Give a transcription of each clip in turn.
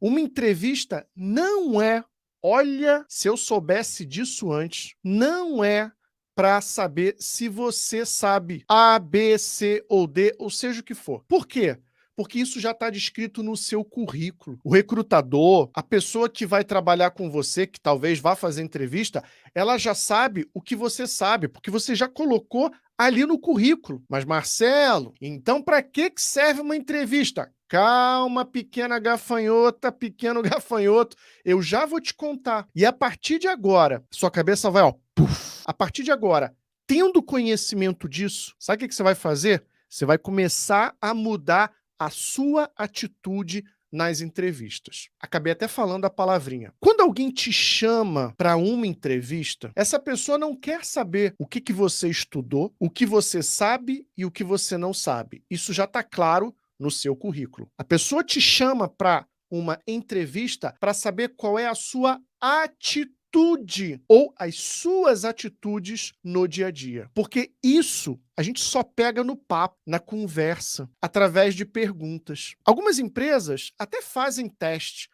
uma entrevista não é, olha, se eu soubesse disso antes, não é para saber se você sabe A, B, C ou D, ou seja o que for. Por quê? Porque isso já está descrito no seu currículo. O recrutador, a pessoa que vai trabalhar com você, que talvez vá fazer entrevista, ela já sabe o que você sabe, porque você já colocou ali no currículo. Mas, Marcelo, então para que serve uma entrevista? Calma, pequena gafanhota, pequeno gafanhoto, eu já vou te contar. E a partir de agora, sua cabeça vai, ó, puf. A partir de agora, tendo conhecimento disso, sabe o que você vai fazer? Você vai começar a mudar a sua atitude nas entrevistas. Acabei até falando a palavrinha. Quando alguém te chama para uma entrevista, essa pessoa não quer saber o que você estudou, o que você sabe e o que você não sabe. Isso já está claro no seu currículo. A pessoa te chama para uma entrevista para saber qual é a sua atitude ou as suas atitudes no dia a dia. Porque isso a gente só pega no papo, na conversa, através de perguntas. Algumas empresas até fazem teste.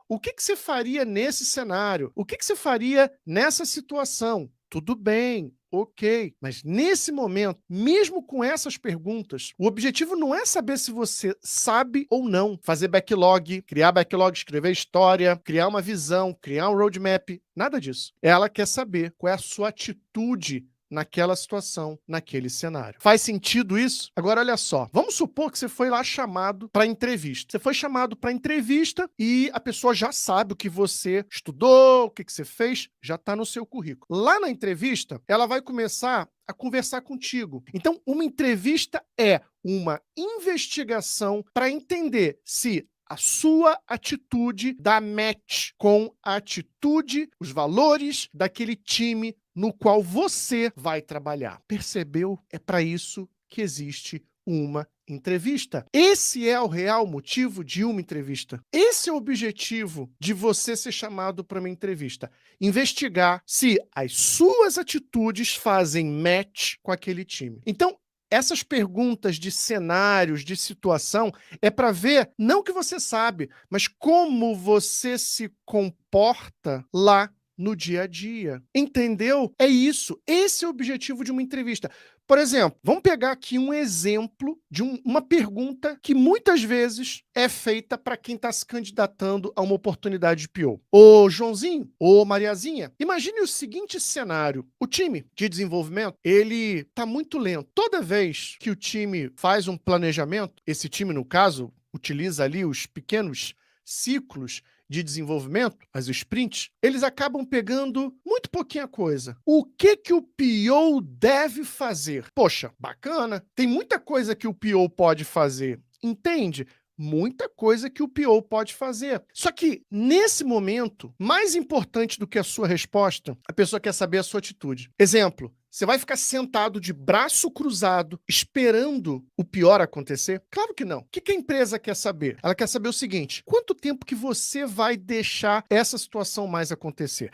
O que você faria nesse cenário? O que você faria nessa situação? Tudo bem, ok. Mas nesse momento, mesmo com essas perguntas, o objetivo não é saber se você sabe ou não fazer backlog, criar backlog, escrever história, criar uma visão, criar um roadmap, nada disso. Ela quer saber qual é a sua atitude naquela situação, naquele cenário. Faz sentido isso? Agora, olha só. Vamos supor que você foi lá chamado para entrevista. Você foi chamado para entrevista e a pessoa já sabe o que você estudou, o que você fez, já está no seu currículo. Lá na entrevista, ela vai começar a conversar contigo. Então, uma entrevista é uma investigação para entender se a sua atitude dá match com a atitude, os valores daquele time no qual você vai trabalhar. Percebeu? É para isso que existe uma entrevista. Esse é o real motivo de uma entrevista. Esse é o objetivo de você ser chamado para uma entrevista. Investigar se as suas atitudes fazem match com aquele time. Então, essas perguntas de cenários, de situação, é para ver não o que você sabe, mas como você se comporta lá no dia a dia. Entendeu? É isso. Esse é o objetivo de uma entrevista. Por exemplo, vamos pegar aqui um exemplo de uma pergunta que muitas vezes é feita para quem está se candidatando a uma oportunidade de PO. Ô Joãozinho, ô Mariazinha, imagine o seguinte cenário. O time de desenvolvimento, ele está muito lento. Toda vez que o time faz um planejamento, esse time, no caso, utiliza ali os pequenos ciclos de desenvolvimento, as sprints, eles acabam pegando muito pouquinha coisa. O que o PO deve fazer? Poxa, bacana. Tem muita coisa que o PO pode fazer. Entende? Muita coisa que o PO pode fazer. Só que, nesse momento, mais importante do que a sua resposta, a pessoa quer saber a sua atitude. Exemplo, você vai ficar sentado de braço cruzado, esperando o pior acontecer? Claro que não. O que a empresa quer saber? Ela quer saber o seguinte: quanto tempo que você vai deixar essa situação mais acontecer?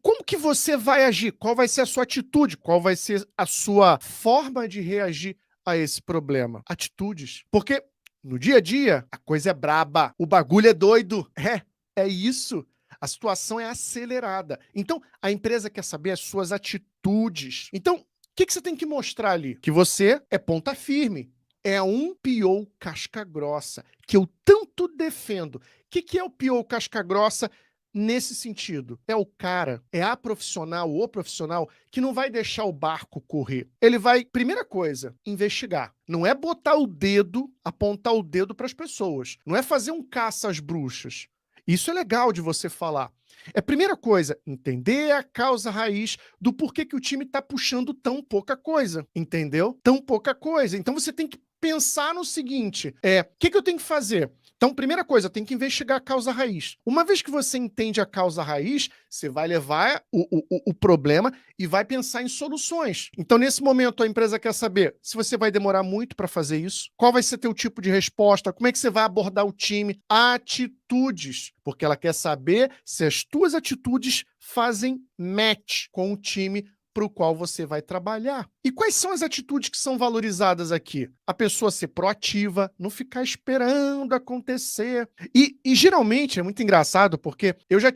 Como que você vai agir? Qual vai ser a sua atitude? Qual vai ser a sua forma de reagir a esse problema? Atitudes. Porque no dia a dia, a coisa é braba, o bagulho é doido. É isso. A situação é acelerada. Então, a empresa quer saber as suas atitudes. Então, o que você tem que mostrar ali? Que você é ponta firme. É um PO casca grossa, que eu tanto defendo. O que é o PO casca grossa nesse sentido? É o cara, é a profissional, o profissional, que não vai deixar o barco correr. Ele vai, primeira coisa, investigar. Não é botar o dedo, apontar o dedo para as pessoas. Não é fazer um caça às bruxas. Isso é legal de você falar. É primeira coisa, entender a causa raiz do porquê que o time está puxando tão pouca coisa, entendeu? Tão pouca coisa. Então você tem que pensar no seguinte, o que eu tenho que fazer? Então, primeira coisa, tem que investigar a causa raiz. Uma vez que você entende a causa raiz, você vai levar o problema e vai pensar em soluções. Então, nesse momento, a empresa quer saber se você vai demorar muito para fazer isso, qual vai ser teu tipo de resposta, como é que você vai abordar o time, atitudes, porque ela quer saber se as tuas atitudes fazem match com o time para o qual você vai trabalhar. E quais são as atitudes que são valorizadas aqui? A pessoa ser proativa, não ficar esperando acontecer. E geralmente é muito engraçado porque eu já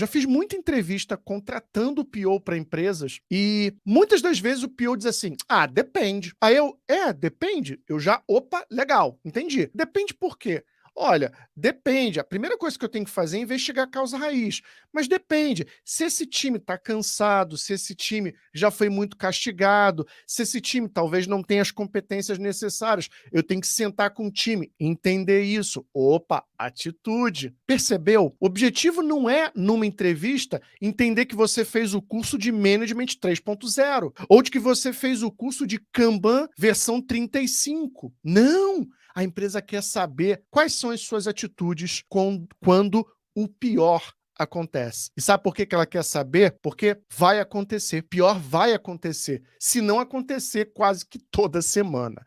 fiz muita entrevista contratando o PO para empresas e muitas das vezes o PO diz assim: "Ah, depende". Aí eu: "É, depende?". Eu já: "Opa, legal, entendi". Depende por quê? Olha, depende. A primeira coisa que eu tenho que fazer é investigar a causa raiz. Mas depende. Se esse time está cansado, se esse time já foi muito castigado, se esse time talvez não tenha as competências necessárias, eu tenho que sentar com o time, entender isso. Opa, atitude. Percebeu? O objetivo não é, numa entrevista, entender que você fez o curso de Management 3.0 ou de que você fez o curso de Kanban versão 35. Não! A empresa quer saber quais são as suas atitudes quando o pior acontece. E sabe por que ela quer saber? Porque vai acontecer. Pior vai acontecer. Se não acontecer quase que toda semana.